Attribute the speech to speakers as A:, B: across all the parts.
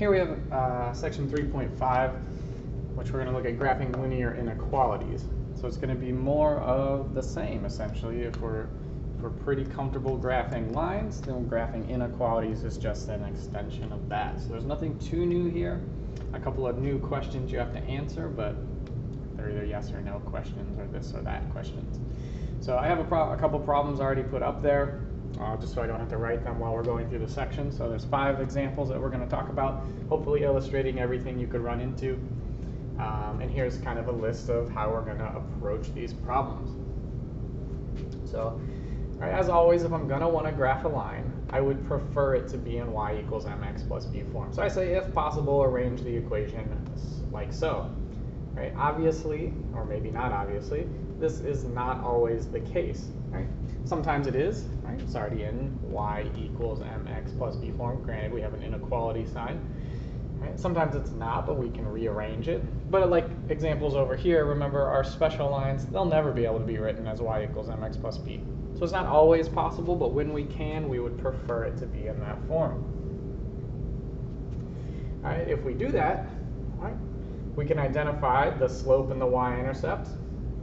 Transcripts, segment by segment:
A: Here we have section 3.5, which we're going to look at graphing linear inequalities. So it's going to be more of the same, essentially. If we're pretty comfortable graphing lines, then graphing inequalities is just an extension of that. So there's nothing too new here. A couple of new questions you have to answer, but they're either yes or no questions or this or that questions. So I have a couple problems already put up there, just so I don't have to write them while we're going through the section. So there's 5 examples that we're going to talk about, hopefully illustrating everything you could run into. And here's kind of a list of how we're going to approach these problems. So, as always, if I'm going to want to graph a line, I would prefer it to be in y equals mx plus b form. So I say, if possible, arrange the equation like so. Right? Obviously, or maybe not obviously, this is not always the case. Right? Sometimes it is. Right? It's already in y equals mx plus b form. Granted, we have an inequality sign. Right? Sometimes it's not, but we can rearrange it. But like examples over here, remember our special lines, they'll never be able to be written as y equals mx plus b. So it's not always possible, but when we can, we would prefer it to be in that form. All right, if we do that, all right, we can identify the slope and the y-intercept,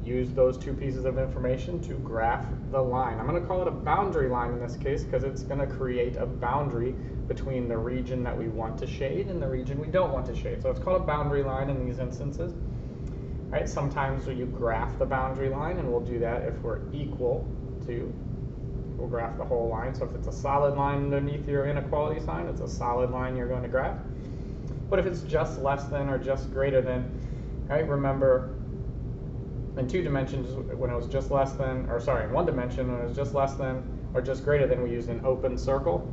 A: use those 2 pieces of information to graph the line. I'm going to call it a boundary line in this case because it's going to create a boundary between the region that we want to shade and the region we don't want to shade. So it's called a boundary line in these instances. All right, sometimes you graph the boundary line, and we'll do that if we're equal to. We'll graph the whole line. So if it's a solid line underneath your inequality sign, it's a solid line you're going to graph. But if it's just less than or just greater than, right, remember in 2 dimensions when it was just less than, or sorry, in 1 dimension when it was just less than or just greater than, we used an open circle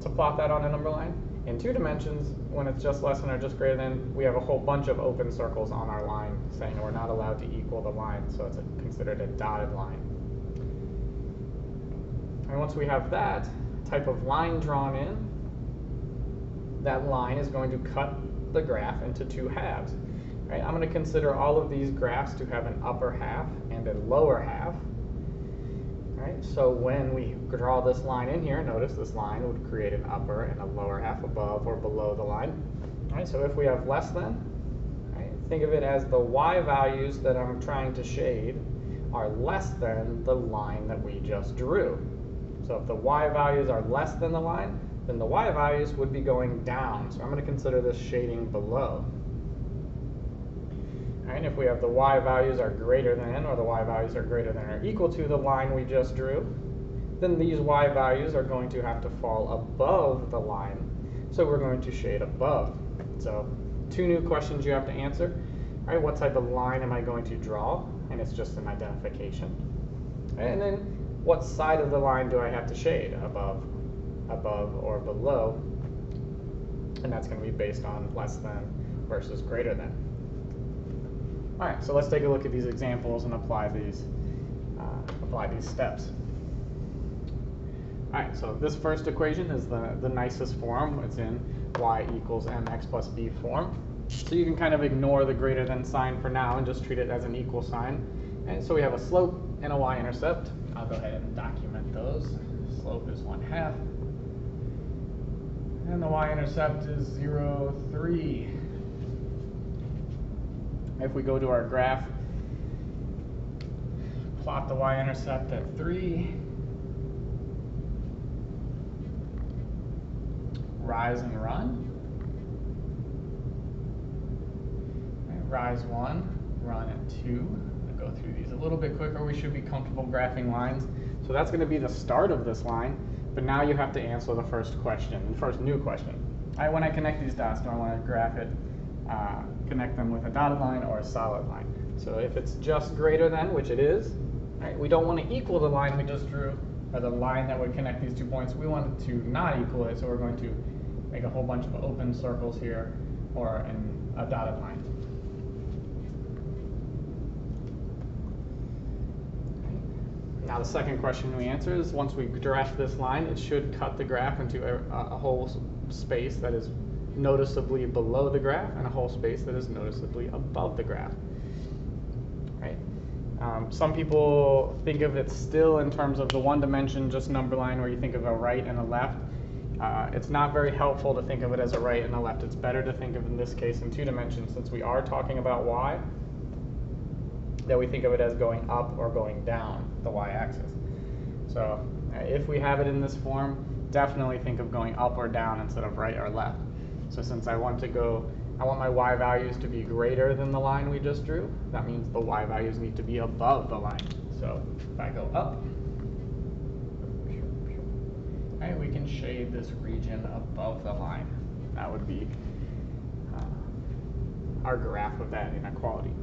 A: to plot that on a number line. In 2 dimensions, when it's just less than or just greater than, we have a whole bunch of open circles on our line saying we're not allowed to equal the line, so it's considered a dotted line. And once we have that type of line drawn in, that line is going to cut the graph into 2 halves. Right? I'm going to consider all of these graphs to have an upper half and a lower half. Right? So when we draw this line in here, notice this line would create an upper and a lower half above or below the line. Right? So if we have less than, right, think of it as the y values that I'm trying to shade are less than the line that we just drew. So if the y values are less than the line, then the y values would be going down. So I'm going to consider this shading below. And if we have the y values are greater than, or the y values are greater than or equal to the line we just drew, then these y values are going to have to fall above the line. So we're going to shade above. So 2 new questions you have to answer. All right, what type of line am I going to draw? And it's just an identification. And then what side of the line do I have to shade? Above or below. And that's going to be based on less than versus greater than. All right, so let's take a look at these examples and apply these steps. All right, so this first equation is the nicest form. It's in y equals mx plus b form. So you can kind of ignore the greater than sign for now and just treat it as an equal sign. And so we have a slope and a y-intercept. I'll go ahead and document those. Slope is 1/2. And the y-intercept is 0, 3. If we go to our graph, plot the y-intercept at 3, rise and run. Rise 1, run at 2. I'll go through these a little bit quicker. We should be comfortable graphing lines. So that's going to be the start of this line, but now you have to answer the first question, the first new question. All right, when I connect these dots, do I want to graph it, connect them with a dotted line or a solid line? So if it's just greater than, which it is, right, we don't want to equal the line we just drew, or the line that would connect these 2 points. We want it to not equal it, so we're going to make a whole bunch of open circles here, or a dotted line. Now the second question we answer is, once we graph this line, it should cut the graph into a whole space that is noticeably below the graph and a whole space that is noticeably above the graph. Right? Some people think of it still in terms of the 1 dimension, just number line, where you think of a right and a left. It's not very helpful to think of it as a right and a left. It's better to think of, in this case, in 2 dimensions, since we are talking about y, that we think of it as going up or going down the y-axis. So if we have it in this form, definitely think of going up or down instead of right or left. So since I want my y values to be greater than the line we just drew, that means the y values need to be above the line. So if I go up, right, we can shade this region above the line. That would be our graph of that inequality.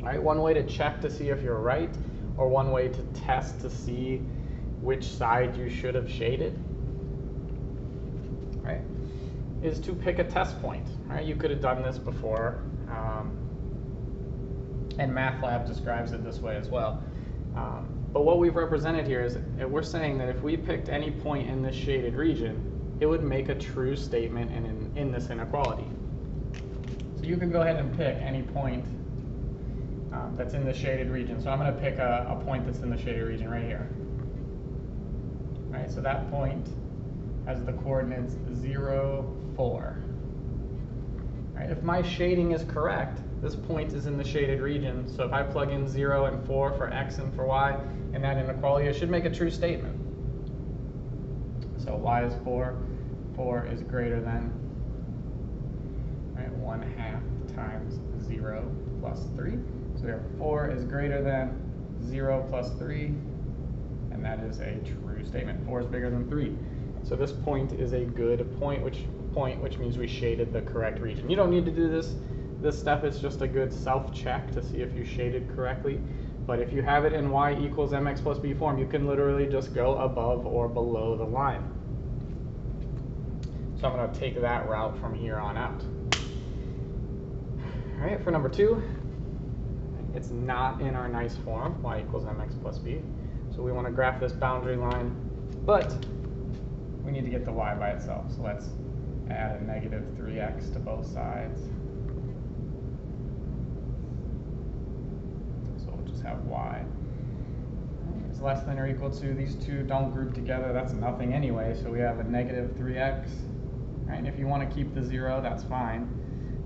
A: All right, one way to check to see if you're right, or one way to test to see which side you should have shaded, right, is to pick a test point. Right? You could have done this before, and MATLAB describes it this way as well. But what we've represented here is we're saying that if we picked any point in this shaded region, it would make a true statement in this inequality. So you can go ahead and pick any point that's in the shaded region. So I'm going to pick a point that's in the shaded region right here. Right, so that point has the coordinates 0, 4. Right, if my shading is correct, this point is in the shaded region. So if I plug in 0 and 4 for x and for y in that inequality, it should make a true statement. So y is 4. 4 is greater than, right, 1/2 times 0 plus 3. So we have 4 is greater than 0 plus 3, and that is a true statement. 4 is bigger than 3. So this point is a good point, which means we shaded the correct region. You don't need to do this. This step is just a good self-check to see if you shaded correctly. But if you have it in y equals mx plus b form, you can literally just go above or below the line. So I'm going to take that route from here on out. All right, for number 2, it's not in our nice form, y equals mx plus b. So we want to graph this boundary line, but we need to get the y by itself. So let's add a negative 3x to both sides. So we'll just have y is less than or equal to, these two don't group together, that's nothing anyway, so we have a negative 3x. Right, and if you want to keep the 0, that's fine.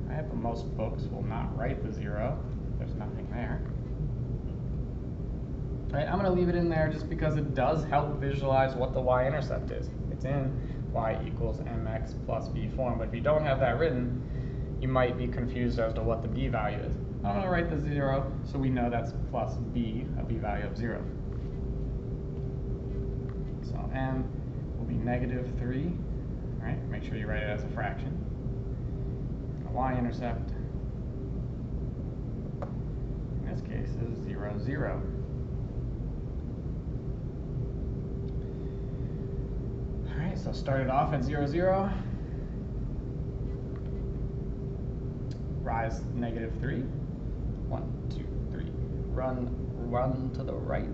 A: Right, but most books will not write the 0. There's nothing there. Right, I'm going to leave it in there just because it does help visualize what the y-intercept is. It's in y equals mx plus b form, but if you don't have that written, you might be confused as to what the b value is. I'm going to write the 0 so we know that's plus b, a b value of 0. So m will be negative 3. Right, make sure you write it as a fraction. The y-intercept in this case is 0, 0. All right, so start it off at 0, 0. Rise negative 3. 1, 2, 3. Run to the right.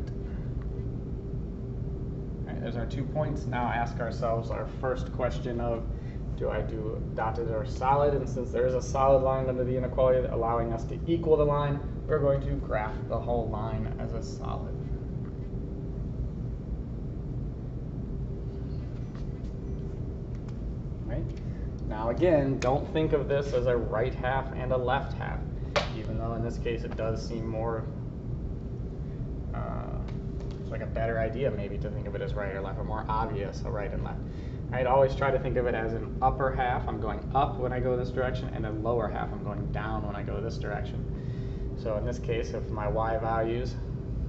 A: There's our 2 points. Now ask ourselves our first question of, do I do dotted or solid? And since there is a solid line under the inequality allowing us to equal the line, we're going to graph the whole line as a solid. Right? Now again, don't think of this as a right half and a left half, even though in this case it does seem more like a better idea maybe to think of it as right or left, or more obvious, a right and left. I'd always try to think of it as an upper half, I'm going up when I go this direction, and a lower half, I'm going down when I go this direction. So in this case, if my y values,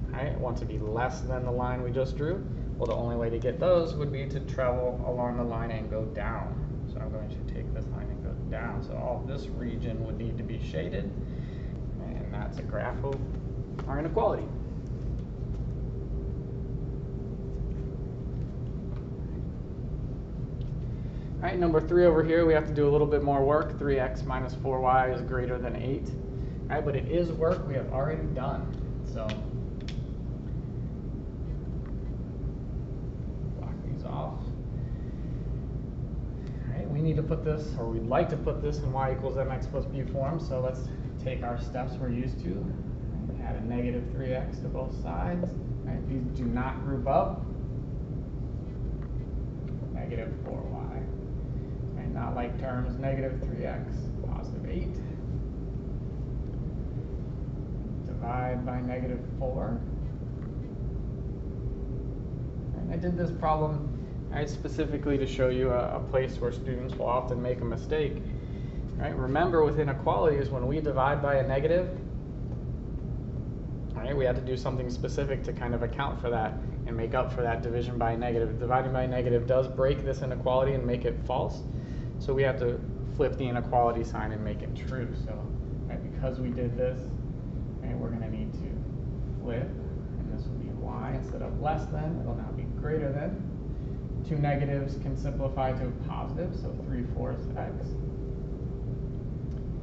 A: right, want to be less than the line we just drew, well, the only way to get those would be to travel along the line and go down. So I'm going to take this line and go down. So all of this region would need to be shaded, and that's a graph of our inequality. All right, number 3 over here, we have to do a little bit more work. 3x minus 4y is greater than 8. All right, but it is work we have already done. So block these off. All right, we need to put this, or we'd like to put this in y equals mx plus b form. So let's take our steps we're used to. Add a negative 3x to both sides. All right, these do not group up. negative 4y. And not like terms, negative 3x, positive 8. Divide by negative 4. And I did this problem specifically to show you a place where students will often make a mistake. Right? Remember, with inequalities, when we divide by a negative, right, we have to do something specific to kind of account for that and make up for that division by a negative. Dividing by a negative does break this inequality and make it false. So we have to flip the inequality sign and make it true. So right, because we did this, right, we're going to need to flip, and this will be y instead of less than. It'll now be greater than. Two negatives can simplify to a positive, so 3/4 x.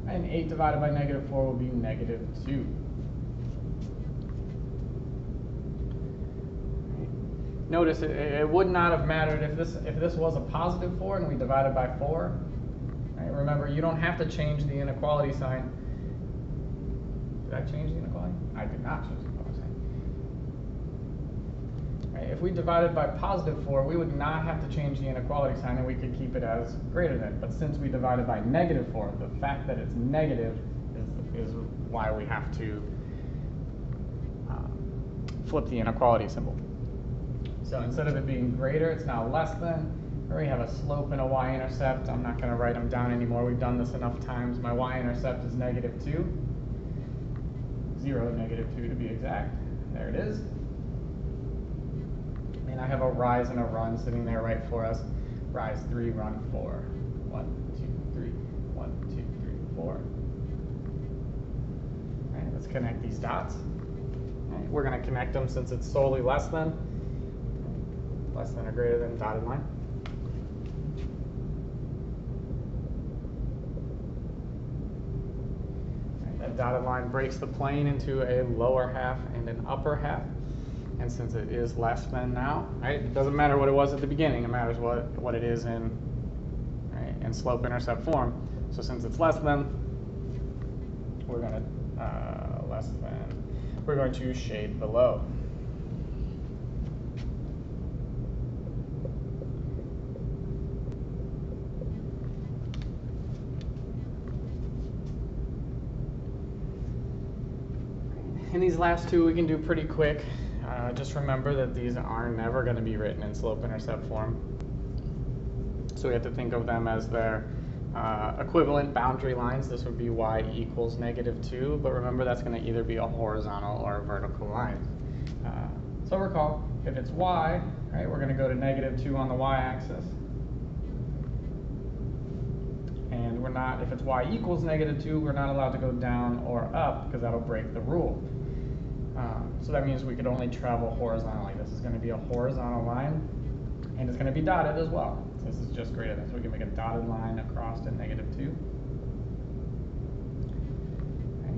A: And 8 divided by negative 4 will be negative 2. Notice it would not have mattered if this was a positive 4 and we divided by 4. Right? Remember, you don't have to change the inequality sign. Did I change the inequality? I did not change the inequality sign. Right? If we divided by positive 4, we would not have to change the inequality sign and we could keep it as greater than. But since we divided by negative 4, the fact that it's negative is why we have to flip the inequality symbol. So instead of it being greater, it's now less than. Or we have a slope and a y-intercept. I'm not going to write them down anymore. We've done this enough times. My y-intercept is negative 2. 0, negative 2 to be exact. There it is. And I have a rise and a run sitting there right for us. Rise 3, run 4. 1, 2, 3. 1, 2, 3, 4. All right, let's connect these dots. All right, we're going to connect them since it's solely less than. Less than or greater than dotted line. Right, that dotted line breaks the plane into a lower half and an upper half. And since it is less than now, right, it doesn't matter what it was at the beginning. It matters what it is in, right, in slope-intercept form. So since it's less than, we're going to shade below. And these last two we can do pretty quick. Just remember that these are never going to be written in slope-intercept form. So we have to think of them as their equivalent boundary lines. This would be y equals negative 2, but remember that's going to either be a horizontal or a vertical line. So recall, if it's y, right, we're going to go to negative 2 on the y-axis. And we're not, if it's y equals negative 2, we're not allowed to go down or up because that'll break the rule. So that means we could only travel horizontally. This is going to be a horizontal line, and it's going to be dotted as well. So this is just greater than. So we can make a dotted line across to negative 2.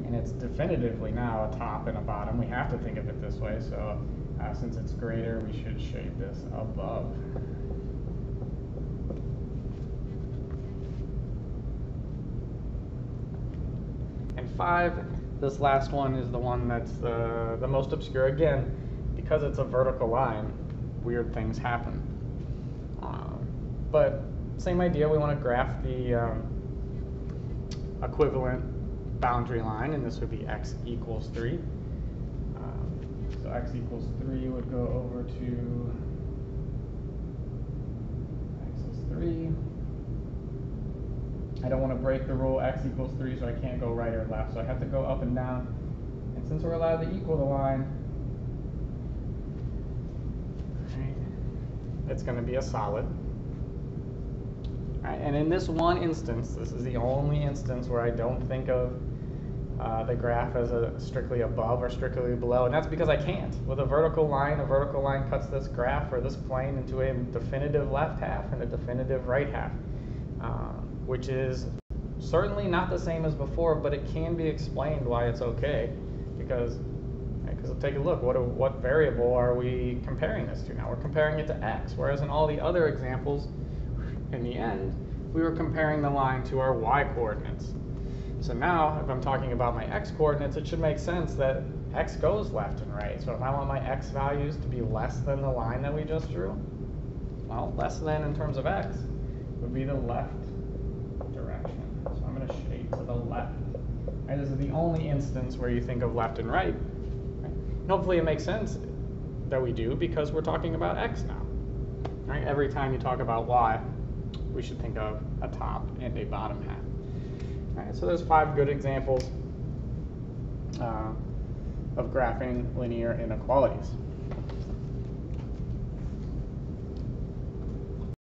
A: And it's definitively now a top and a bottom. We have to think of it this way. So since it's greater, we should shade this above. And 5. This last one is the one that's the most obscure. Again, because it's a vertical line, weird things happen. But same idea, we want to graph the equivalent boundary line, and this would be x equals 3. So x equals 3 would go over to x is 3. I don't want to break the rule x equals 3, so I can't go right or left. So I have to go up and down. And since we're allowed to equal the line, right, it's going to be a solid. Right, and in this one instance, this is the only instance where I don't think of the graph as strictly above or strictly below. And that's because I can't. With a vertical line cuts this graph or this plane into a definitive left half and a definitive right half. Which is certainly not the same as before, but it can be explained why it's okay, because take a look, what variable are we comparing this to now? We're comparing it to x, whereas in all the other examples, in the end, we were comparing the line to our y coordinates. So now, if I'm talking about my x coordinates, it should make sense that x goes left and right. So if I want my x values to be less than the line that we just drew, Well, less than in terms of x would be the left direction. So I'm going to shade to the left. Right, this is the only instance where you think of left and right. Right? And hopefully it makes sense that we do, because we're talking about x now. Right? Every time you talk about y, we should think of a top and a bottom half. All right, so there's 5 good examples of graphing linear inequalities.